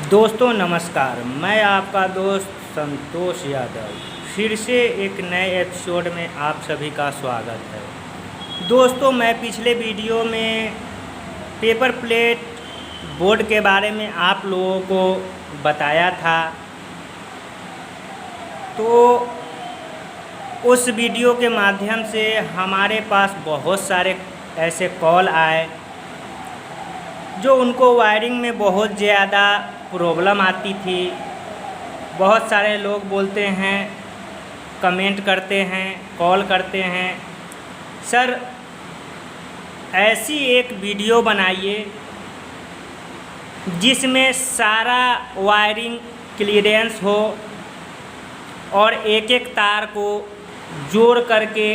दोस्तों नमस्कार, मैं आपका दोस्त संतोष यादव फिर से एक नए एपिसोड में आप सभी का स्वागत है। दोस्तों मैं पिछले वीडियो में पेपर प्लेट बोर्ड के बारे में आप लोगों को बताया था, तो उस वीडियो के माध्यम से हमारे पास बहुत सारे ऐसे कॉल आए जो उनको वायरिंग में बहुत ज़्यादा प्रॉब्लम आती थी। बहुत सारे लोग बोलते हैं, कमेंट करते हैं, कॉल करते हैं, सर ऐसी एक वीडियो बनाइए जिसमें सारा वायरिंग क्लियरेंस हो और एक एक तार को जोड़ करके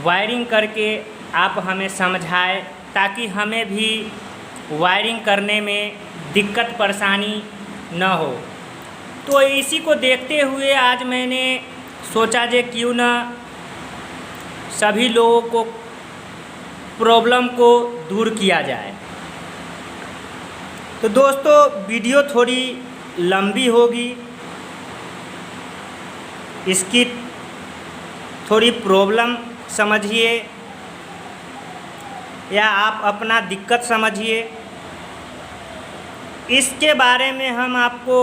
वायरिंग करके आप हमें समझाएं, ताकि हमें भी वायरिंग करने में दिक्कत परेशानी न हो। तो इसी को देखते हुए आज मैंने सोचा जे क्यों ना सभी लोगों को प्रॉब्लम को दूर किया जाए। तो दोस्तों वीडियो थोड़ी लंबी होगी, इसकी थोड़ी प्रॉब्लम समझिए या आप अपना दिक्कत समझिए। इसके बारे में हम आपको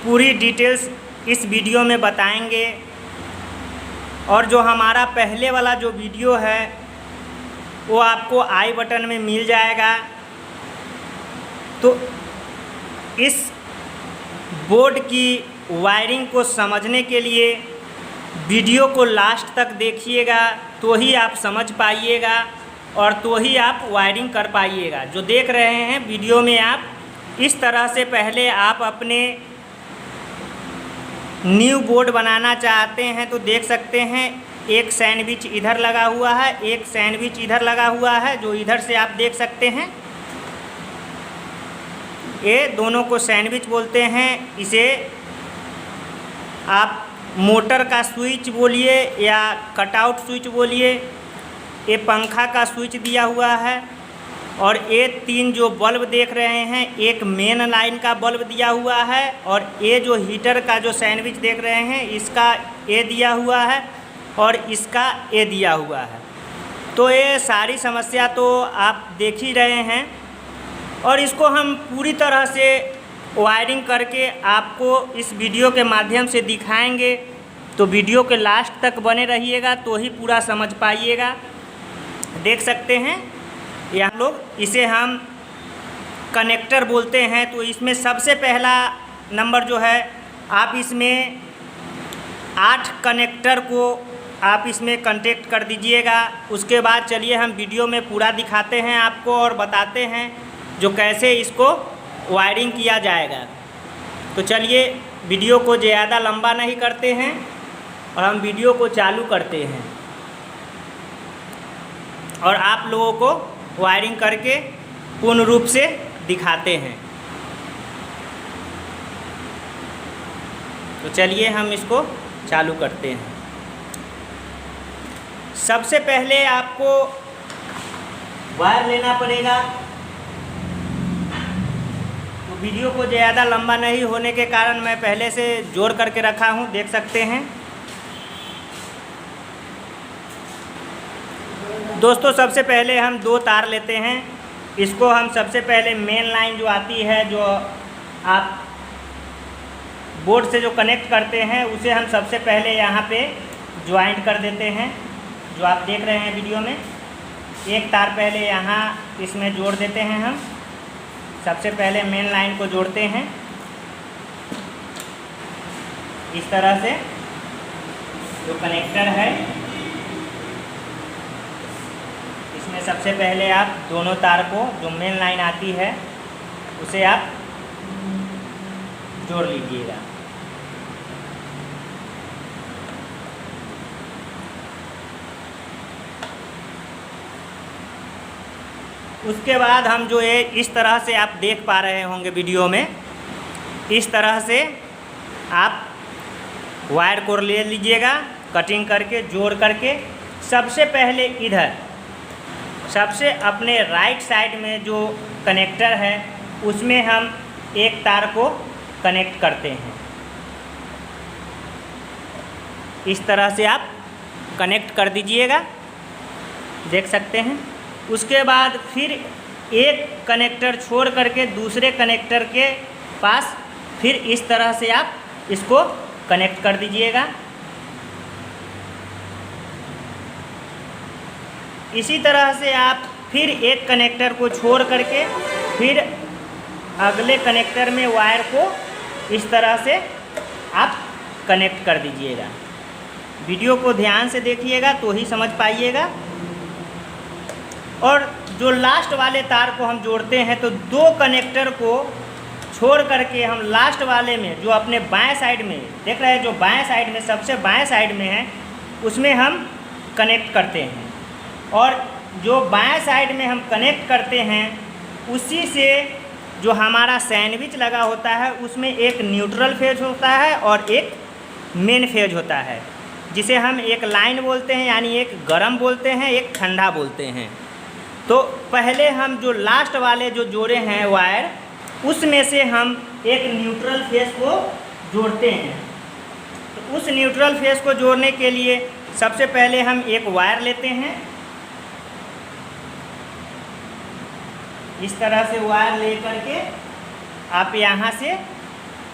पूरी डिटेल्स इस वीडियो में बताएंगे, और जो हमारा पहले वाला जो वीडियो है वो आपको आई बटन में मिल जाएगा। तो इस बोर्ड की वायरिंग को समझने के लिए वीडियो को लास्ट तक देखिएगा, तो ही आप समझ पाइएगा और तो ही आप वायरिंग कर पाइएगा। जो देख रहे हैं वीडियो में, आप इस तरह से पहले आप अपने न्यू बोर्ड बनाना चाहते हैं तो देख सकते हैं, एक सैंडविच इधर लगा हुआ है, एक सैंडविच इधर लगा हुआ है, जो इधर से आप देख सकते हैं। ये दोनों को सैंडविच बोलते हैं। इसे आप मोटर का स्विच बोलिए या कटआउट स्विच बोलिए। ये पंखा का स्विच दिया हुआ है, और ये तीन जो बल्ब देख रहे हैं, एक मेन लाइन का बल्ब दिया हुआ है, और ये जो हीटर का जो सैंडविच देख रहे हैं, इसका ये दिया हुआ है और इसका ये दिया हुआ है। तो ये सारी समस्या तो आप देख ही रहे हैं, और इसको हम पूरी तरह से वायरिंग करके आपको इस वीडियो के माध्यम से दिखाएंगे। तो वीडियो के लास्ट तक बने रहिएगा, तो ही पूरा समझ पाइएगा। देख सकते हैं यहाँ लोग, इसे हम कनेक्टर बोलते हैं। तो इसमें सबसे पहला नंबर जो है, आप इसमें 8 कनेक्टर को आप इसमें कांटेक्ट कर दीजिएगा। उसके बाद चलिए हम वीडियो में पूरा दिखाते हैं आपको और बताते हैं जो कैसे इसको वायरिंग किया जाएगा। तो चलिए वीडियो को ज़्यादा लंबा नहीं करते हैं और हम वीडियो को चालू करते हैं और आप लोगों को वायरिंग करके पूर्ण रूप से दिखाते हैं। तो चलिए हम इसको चालू करते हैं। सबसे पहले आपको वायर लेना पड़ेगा। तो वीडियो को ज़्यादा लंबा नहीं होने के कारण मैं पहले से जोड़ करके रखा हूँ, देख सकते हैं। दोस्तों सबसे पहले हम 2 तार लेते हैं। इसको हम सबसे पहले मेन लाइन जो आती है, जो आप बोर्ड से जो कनेक्ट करते हैं, उसे हम सबसे पहले यहाँ पे ज्वाइंट कर देते हैं, जो आप देख रहे हैं वीडियो में। एक तार पहले यहाँ इसमें जोड़ देते हैं। हम सबसे पहले मेन लाइन को जोड़ते हैं इस तरह से। जो कनेक्टर है, इसमें सबसे पहले आप दोनों तार को, जो मेन लाइन आती है, उसे आप जोड़ लीजिएगा। उसके बाद हम जो है इस तरह से आप देख पा रहे होंगे वीडियो में, इस तरह से आप वायर को ले लीजिएगा, कटिंग करके जोड़ करके। सबसे पहले इधर सबसे अपने राइट साइड में जो कनेक्टर है उसमें हम एक तार को कनेक्ट करते हैं। इस तरह से आप कनेक्ट कर दीजिएगा, देख सकते हैं। उसके बाद फिर एक कनेक्टर छोड़ करके दूसरे कनेक्टर के पास फिर इस तरह से आप इसको कनेक्ट कर दीजिएगा। इसी तरह से आप फिर एक कनेक्टर को छोड़ करके फिर अगले कनेक्टर में वायर को इस तरह से आप कनेक्ट कर दीजिएगा। वीडियो को ध्यान से देखिएगा तो ही समझ पाइएगा। और जो लास्ट वाले तार को हम जोड़ते हैं तो दो कनेक्टर को छोड़ करके हम लास्ट वाले में जो अपने बाएं साइड में देख रहे हैं, जो बाएं साइड में सबसे बाएं साइड में है उसमें हम कनेक्ट करते हैं। और जो बाएं साइड में हम कनेक्ट करते हैं उसी से जो हमारा सैंडविच लगा होता है उसमें एक न्यूट्रल फेज होता है और एक मेन फेज होता है, जिसे हम एक लाइन बोलते हैं, यानी एक गर्म बोलते हैं, एक ठंडा बोलते हैं। तो पहले हम जो लास्ट वाले जो जोड़े हैं वायर, उसमें से हम एक न्यूट्रल फेज को जोड़ते हैं। तो उस न्यूट्रल फेज को जोड़ने के लिए सबसे पहले हम एक वायर लेते हैं। इस तरह से वायर ले करके आप यहाँ से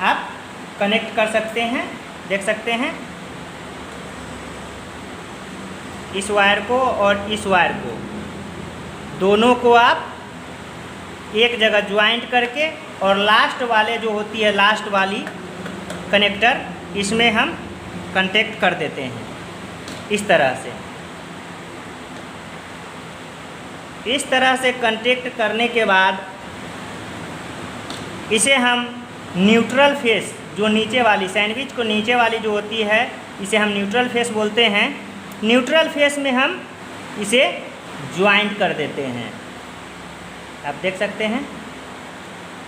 आप कनेक्ट कर सकते हैं, देख सकते हैं। इस वायर को और इस वायर को दोनों को आप एक जगह ज्वाइंट करके और लास्ट वाले जो होती है लास्ट वाली कनेक्टर, इसमें हम कांटेक्ट कर देते हैं इस तरह से। इस तरह से कांटेक्ट करने के बाद इसे हम न्यूट्रल फेस, जो नीचे वाली सैंडविच को नीचे वाली जो होती है इसे हम न्यूट्रल फेस बोलते हैं। न्यूट्रल फेस में हम इसे ज्वाइंट कर देते हैं, आप देख सकते हैं।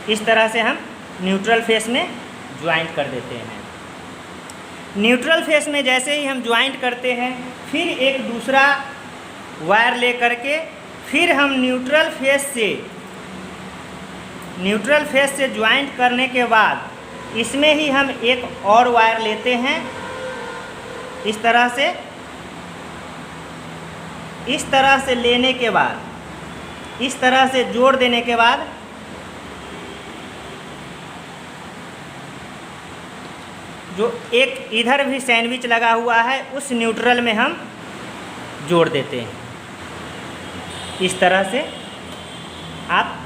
इस तरह से हम न्यूट्रल फेस में ज्वाइंट कर देते हैं। न्यूट्रल फेस में जैसे ही हम ज्वाइंट करते हैं फिर एक दूसरा वायर ले करके फिर हम न्यूट्रल फेस से ज्वाइंट करने के बाद इसमें ही हम एक और वायर लेते हैं। इस तरह से लेने के बाद, इस तरह से जोड़ देने के बाद जो एक इधर भी सैंडविच लगा हुआ है उस न्यूट्रल में हम जोड़ देते हैं। इस तरह से आप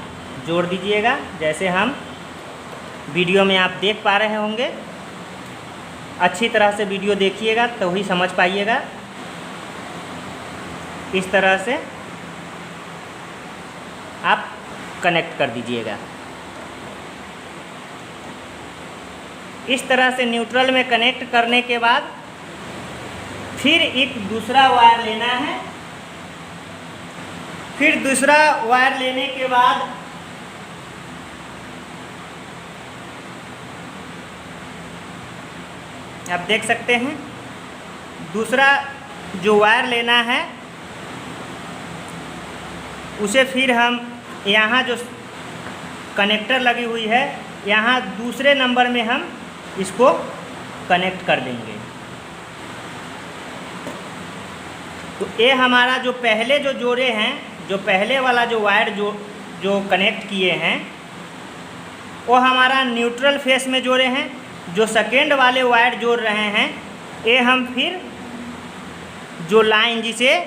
जोड़ दीजिएगा, जैसे हम वीडियो में आप देख पा रहे होंगे। अच्छी तरह से वीडियो देखिएगा तो ही समझ पाइएगा। इस तरह से आप कनेक्ट कर दीजिएगा। इस तरह से न्यूट्रल में कनेक्ट करने के बाद फिर एक दूसरा वायर लेना है। फिर दूसरा वायर लेने के बाद आप देख सकते हैं दूसरा जो वायर लेना है उसे फिर हम यहाँ जो कनेक्टर लगी हुई है यहाँ दूसरे नंबर में हम इसको कनेक्ट कर देंगे। तो ये हमारा जो पहले जो जोड़े हैं, जो पहले वाला जो वायर जो कनेक्ट किए हैं वो हमारा न्यूट्रल फेस में जोड़े हैं। जो सेकेंड वाले वायर जोड़ रहे हैं ये हम फिर जो लाइन जिसे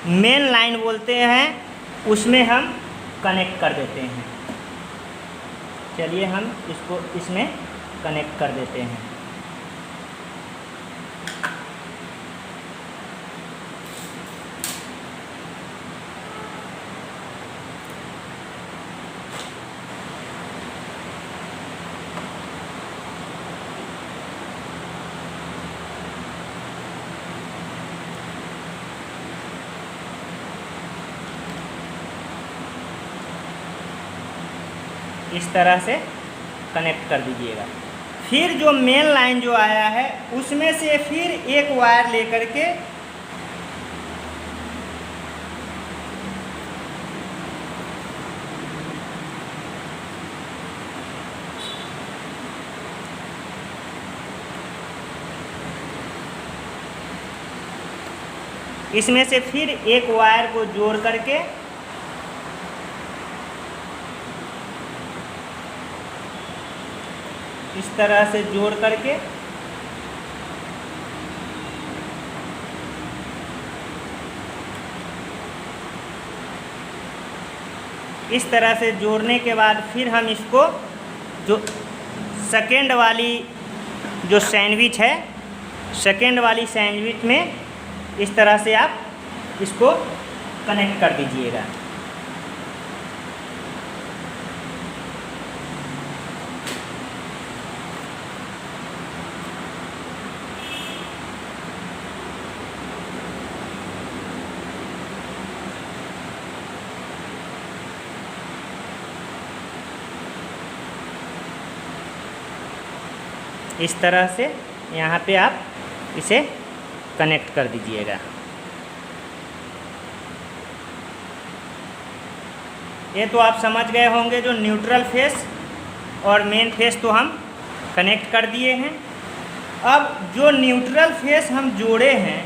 मेन लाइन बोलते हैं उसमें हम कनेक्ट कर देते हैं। चलिए हम इसको इसमें कनेक्ट कर देते हैं। इस तरह से कनेक्ट कर दीजिएगा। फिर जो मेन लाइन जो आया है उसमें से फिर एक वायर लेकर के इसमें से फिर एक वायर को जोड़ करके इस तरह से जोड़ करके इस तरह से जोड़ने के बाद फिर हम इसको जो सेकेंड वाली जो सैंडविच है, सेकेंड वाली सैंडविच में इस तरह से आप इसको कनेक्ट कर दीजिएगा। इस तरह से यहाँ पे आप इसे कनेक्ट कर दीजिएगा। ये तो आप समझ गए होंगे, जो न्यूट्रल फेस और मेन फेस तो हम कनेक्ट कर दिए हैं। अब जो न्यूट्रल फेस हम जोड़े हैं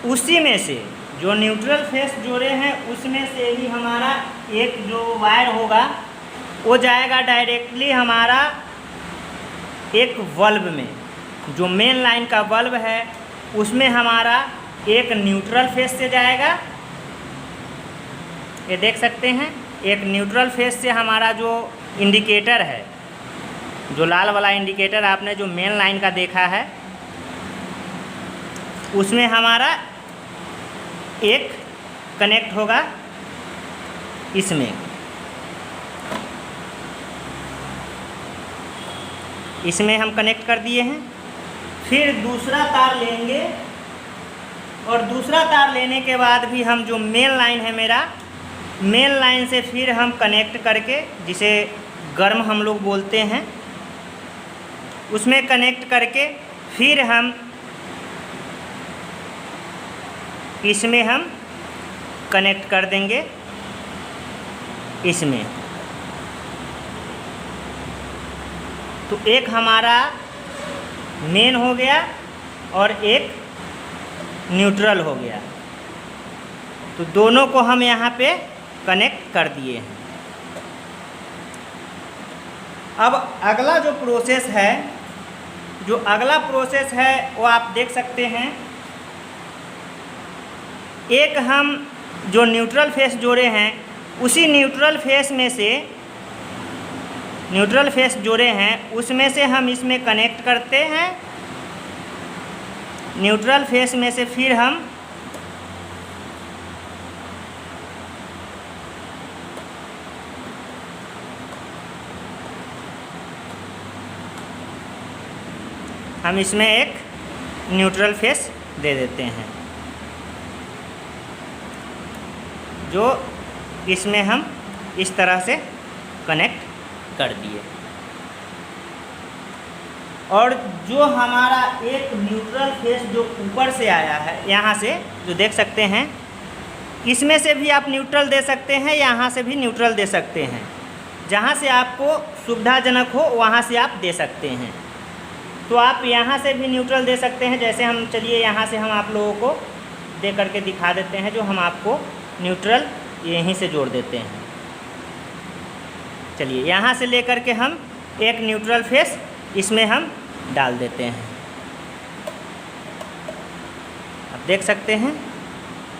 उसी में से, जो न्यूट्रल फेस जोड़े हैं उसमें से ही हमारा एक जो वायर होगा वो जाएगा डायरेक्टली हमारा एक बल्ब में। जो मेन लाइन का बल्ब है उसमें हमारा एक न्यूट्रल फेस से जाएगा, ये देख सकते हैं। एक न्यूट्रल फेस से हमारा जो इंडिकेटर है, जो लाल वाला इंडिकेटर आपने जो मेन लाइन का देखा है, उसमें हमारा एक कनेक्ट होगा इसमें। इसमें हम कनेक्ट कर दिए हैं। फिर दूसरा तार लेंगे और दूसरा तार लेने के बाद भी हम जो मेन लाइन है मेरा, मेन लाइन से फिर हम कनेक्ट करके, जिसे गर्म हम लोग बोलते हैं, उसमें कनेक्ट करके फिर हम इसमें हम कनेक्ट कर देंगे इसमें। तो एक हमारा मेन हो गया और एक न्यूट्रल हो गया। तो दोनों को हम यहाँ पे कनेक्ट कर दिए हैं। अब अगला जो प्रोसेस है, जो अगला प्रोसेस है वो आप देख सकते हैं। एक हम जो न्यूट्रल फेस जोड़े हैं उसी न्यूट्रल फेस में से, न्यूट्रल फेस जोड़े हैं उसमें से हम इसमें कनेक्ट करते हैं। न्यूट्रल फेस में से फिर हम इसमें एक न्यूट्रल फेस दे देते हैं, जो इसमें हम इस तरह से कनेक्ट कर दिए। और जो हमारा एक न्यूट्रल फेस जो ऊपर से आया है, यहाँ से जो देख सकते हैं, इसमें से भी आप न्यूट्रल दे सकते हैं, यहाँ से भी न्यूट्रल दे सकते हैं। जहाँ से आपको सुविधाजनक हो वहाँ से आप दे सकते हैं। तो आप यहाँ से भी न्यूट्रल दे सकते हैं। जैसे हम, चलिए यहाँ से हम आप लोगों को दे करके दिखा देते हैं। जो हम आपको न्यूट्रल यहीं से जोड़ देते हैं। चलिए यहाँ से लेकर के हम एक न्यूट्रल फेस इसमें हम डाल देते हैं। आप देख सकते हैं,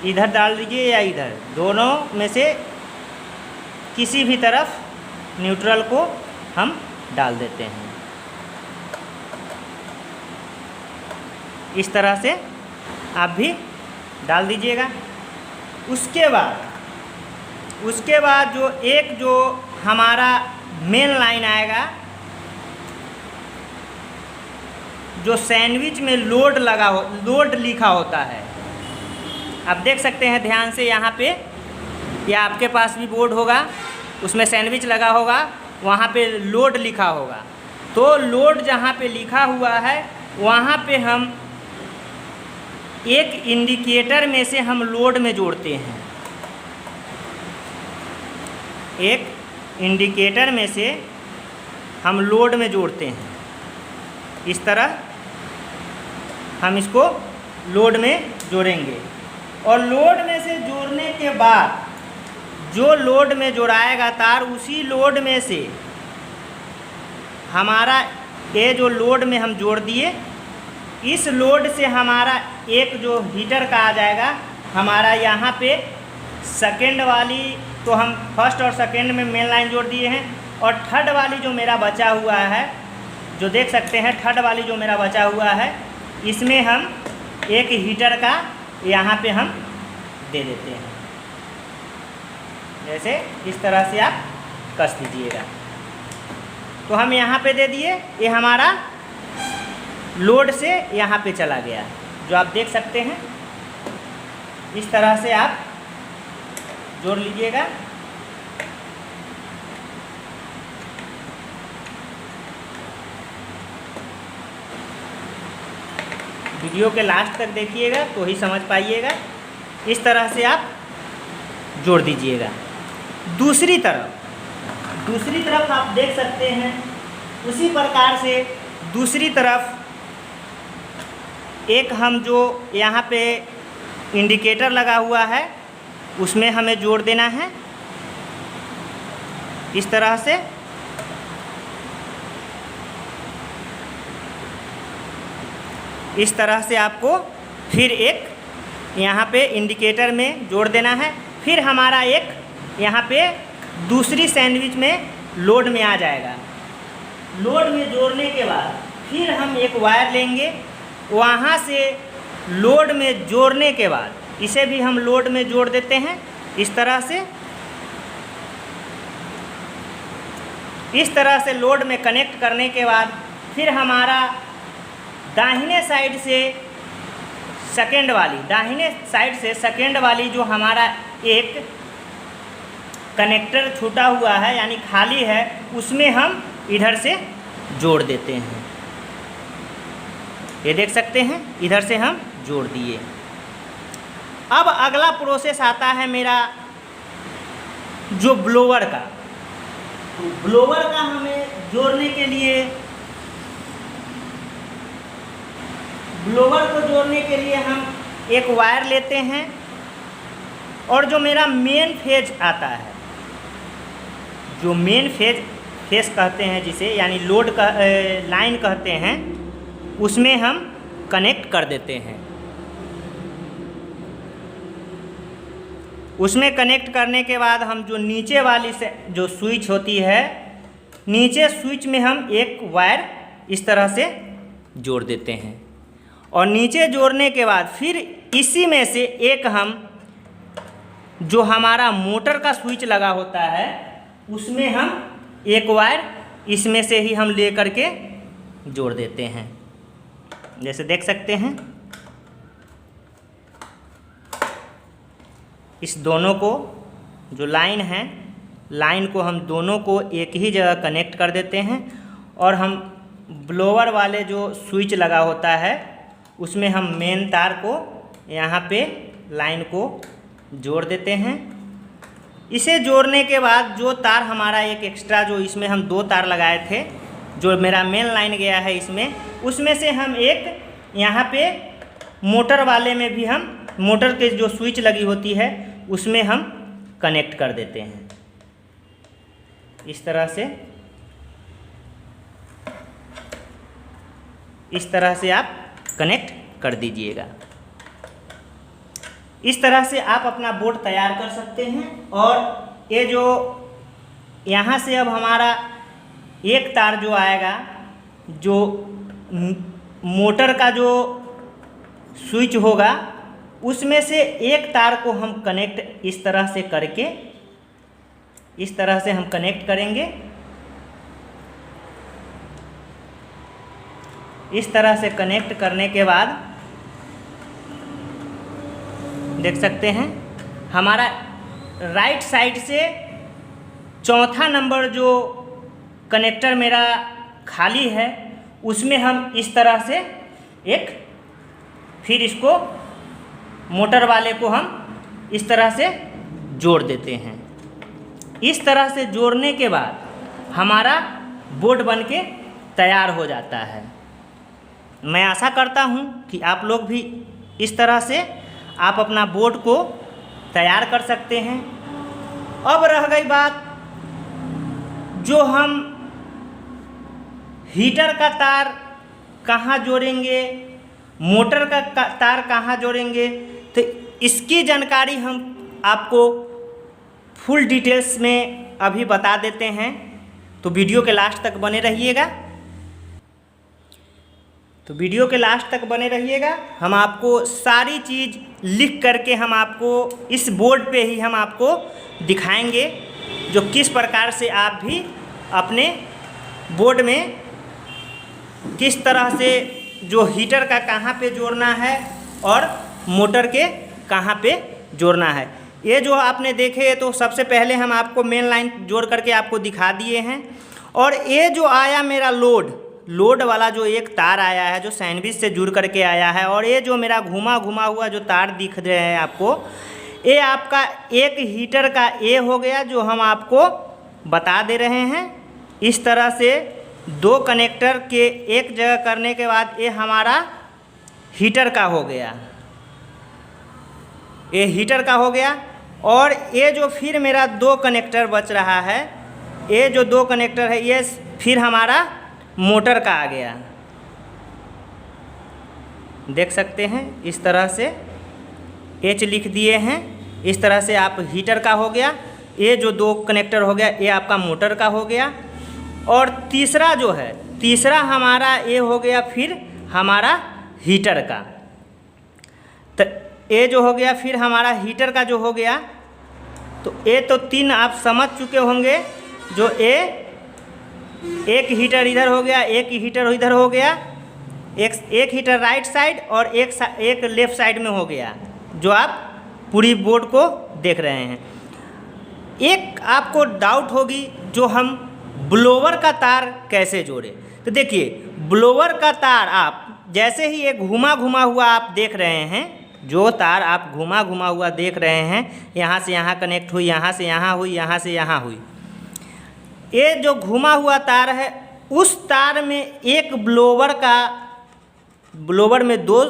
इधर डाल दीजिए या इधर, दोनों में से किसी भी तरफ न्यूट्रल को हम डाल देते हैं। इस तरह से आप भी डाल दीजिएगा। उसके बाद जो हमारा मेन लाइन आएगा, जो सैंडविच में लोड लिखा होता है, आप देख सकते हैं ध्यान से यहाँ पे, या आपके पास भी बोर्ड होगा उसमें सैंडविच लगा होगा, वहाँ पे लोड लिखा होगा। तो लोड जहाँ पे लिखा हुआ है वहाँ पे हम एक इंडिकेटर में से हम लोड में जोड़ते हैं। एक इंडिकेटर में से हम लोड में जोड़ते हैं। इस तरह हम इसको लोड में जोड़ेंगे। और लोड में से जोड़ने के बाद जो लोड में जोड़ाएगा तार, उसी लोड में से हमारा ये जो लोड में हम जोड़ दिए, इस लोड से हमारा एक जो हीटर का आ जाएगा, हमारा यहाँ पे सेकेंड वाली तो हम फर्स्ट और सेकेंड में मेन लाइन जोड़ दिए हैं, और थर्ड वाली जो मेरा बचा हुआ है, जो देख सकते हैं थर्ड वाली जो मेरा बचा हुआ है, इसमें हम एक हीटर का यहाँ पे हम दे देते हैं। जैसे इस तरह से आप कस दीजिएगा। तो हम यहाँ पे दे दिए, ये हमारा लोड से यहाँ पे चला गया, जो आप देख सकते हैं। इस तरह से आप जोड़ लीजिएगा। वीडियो के लास्ट तक देखिएगा तो ही समझ पाइएगा। इस तरह से आप जोड़ दीजिएगा। दूसरी तरफ आप देख सकते हैं, उसी प्रकार से दूसरी तरफ एक हम जो यहाँ पे इंडिकेटर लगा हुआ है, उसमें हमें जोड़ देना है इस तरह से। इस तरह से आपको फिर एक यहाँ पे इंडिकेटर में जोड़ देना है। फिर हमारा एक यहाँ पे दूसरी सैंडविच में लोड में आ जाएगा। लोड में जोड़ने के बाद फिर हम एक वायर लेंगे, वहाँ से लोड में जोड़ने के बाद इसे भी हम लोड में जोड़ देते हैं इस तरह से। इस तरह से लोड में कनेक्ट करने के बाद फिर हमारा दाहिने साइड से सेकेंड वाली जो हमारा एक कनेक्टर छूटा हुआ है यानी खाली है, उसमें हम इधर से जोड़ देते हैं। ये देख सकते हैं, इधर से हम जोड़ दिए। अब अगला प्रोसेस आता है मेरा जो ब्लोअर का। तो ब्लोअर का हमें जोड़ने के लिए, ब्लोअर को जोड़ने के लिए हम एक वायर लेते हैं, और जो मेरा मेन फेज आता है, जो मेन फेस कहते हैं जिसे, यानी लोड का लाइन कहते हैं, उसमें हम कनेक्ट कर देते हैं। उसमें कनेक्ट करने के बाद हम जो नीचे वाली से जो स्विच होती है, नीचे स्विच में हम एक वायर इस तरह से जोड़ देते हैं। और नीचे जोड़ने के बाद फिर इसी में से एक हम जो हमारा मोटर का स्विच लगा होता है, उसमें हम एक वायर इसमें से ही हम ले करके जोड़ देते हैं। जैसे देख सकते हैं, इस दोनों को जो लाइन है, लाइन को हम दोनों को एक ही जगह कनेक्ट कर देते हैं, और हम ब्लोअर वाले जो स्विच लगा होता है, उसमें हम मेन तार को यहाँ पे लाइन को जोड़ देते हैं। इसे जोड़ने के बाद जो तार हमारा एक एक्स्ट्रा, जो इसमें हम 2 तार लगाए थे, जो मेरा मेन लाइन गया है इसमें, उसमें से हम एक यहाँ पे मोटर वाले में भी हम, मोटर के जो स्विच लगी होती है उसमें हम कनेक्ट कर देते हैं इस तरह से। इस तरह से आप कनेक्ट कर दीजिएगा। इस तरह से आप अपना बोर्ड तैयार कर सकते हैं। और ये जो यहाँ से अब हमारा एक तार जो आएगा, जो मोटर का जो स्विच होगा, उसमें से एक तार को हम कनेक्ट इस तरह से करके, इस तरह से हम कनेक्ट करेंगे। इस तरह से कनेक्ट करने के बाद देख सकते हैं, हमारा राइट साइड से चौथा नंबर जो कनेक्टर मेरा खाली है, उसमें हम इस तरह से एक, फिर इसको मोटर वाले को हम इस तरह से जोड़ देते हैं। इस तरह से जोड़ने के बाद हमारा बोर्ड बनके तैयार हो जाता है। मैं आशा करता हूँ कि आप लोग भी इस तरह से आप अपना बोर्ड को तैयार कर सकते हैं। अब रह गई बात, जो हम हीटर का तार कहाँ जोड़ेंगे, मोटर का तार कहाँ जोड़ेंगे, तो इसकी जानकारी हम आपको फुल डिटेल्स में अभी बता देते हैं। तो वीडियो के लास्ट तक बने रहिएगा। हम आपको सारी चीज़ लिख करके हम आपको इस बोर्ड पे ही हम आपको दिखाएंगे, जो किस प्रकार से आप भी अपने बोर्ड में किस तरह से जो हीटर का कहाँ पे जोड़ना है और मोटर के कहाँ पे जोड़ना है। ये जो आपने देखे तो सबसे पहले हम आपको मेन लाइन जोड़ करके आपको दिखा दिए हैं। और ये जो आया मेरा लोड वाला जो एक तार आया है, जो सैंडविच से जुड़ करके आया है, और ये जो मेरा घुमा हुआ जो तार दिख रहे हैं आपको, ये आपका एक हीटर का ए हो गया, जो हम आपको बता दे रहे हैं। इस तरह से 2 कनेक्टर के एक जगह करने के बाद ये हमारा हीटर का हो गया, ये हीटर का हो गया। और ये जो फिर मेरा 2 कनेक्टर बच रहा है, ये जो 2 कनेक्टर है ये फिर हमारा मोटर का आ गया। देख सकते हैं इस तरह से एच लिख दिए हैं। इस तरह से आप हीटर का हो गया, ये जो 2 कनेक्टर हो गया ये आपका मोटर का हो गया। और तीसरा हमारा ये हो गया फिर हमारा हीटर का। तो ये जो हो गया फिर हमारा हीटर का जो हो गया, तो ये तो 3 आप समझ चुके होंगे। जो एक हीटर इधर हो गया, एक हीटर इधर हो गया, एक हीटर राइट साइड और एक लेफ्ट साइड में हो गया, जो आप पूरी बोर्ड को देख रहे हैं। एक आपको डाउट होगी, जो हम ब्लोवर का तार कैसे जोड़े। तो देखिए, ब्लोवर का तार आप जैसे ही एक घुमा हुआ आप देख रहे हैं, जो तार आप घुमा हुआ देख रहे हैं, यहाँ से यहाँ कनेक्ट हुई, यहाँ से यहाँ हुई, यहाँ से यहाँ हुई, ये जो घुमा हुआ तार है, उस तार में एक ब्लोवर में 2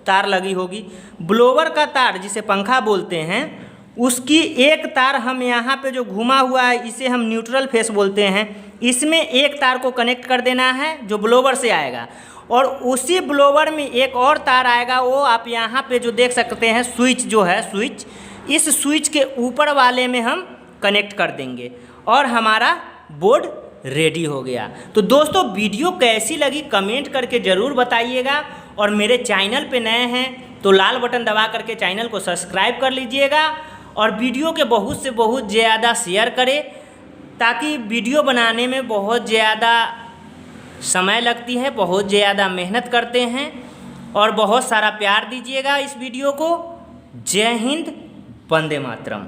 तार लगी होगी। ब्लोवर का तार जिसे पंखा बोलते हैं, उसकी एक तार हम यहाँ पे जो घुमा हुआ है, इसे हम न्यूट्रल फेस बोलते हैं, इसमें एक तार को कनेक्ट कर देना है जो ब्लोवर से आएगा। और उसी ब्लोवर में एक और तार आएगा, वो आप यहाँ पे जो देख सकते हैं स्विच जो है, इस स्विच के ऊपर वाले में हम कनेक्ट कर देंगे और हमारा बोर्ड रेडी हो गया। तो दोस्तों, वीडियो कैसी लगी कमेंट करके ज़रूर बताइएगा। और मेरे चैनल पे नए हैं तो लाल बटन दबा करके चैनल को सब्सक्राइब कर लीजिएगा। और वीडियो के बहुत से बहुत ज़्यादा शेयर करें, ताकि वीडियो बनाने में बहुत ज़्यादा समय लगती है, बहुत ज़्यादा मेहनत करते हैं। और बहुत सारा प्यार दीजिएगा इस वीडियो को। जय हिंद, वंदे मातरम।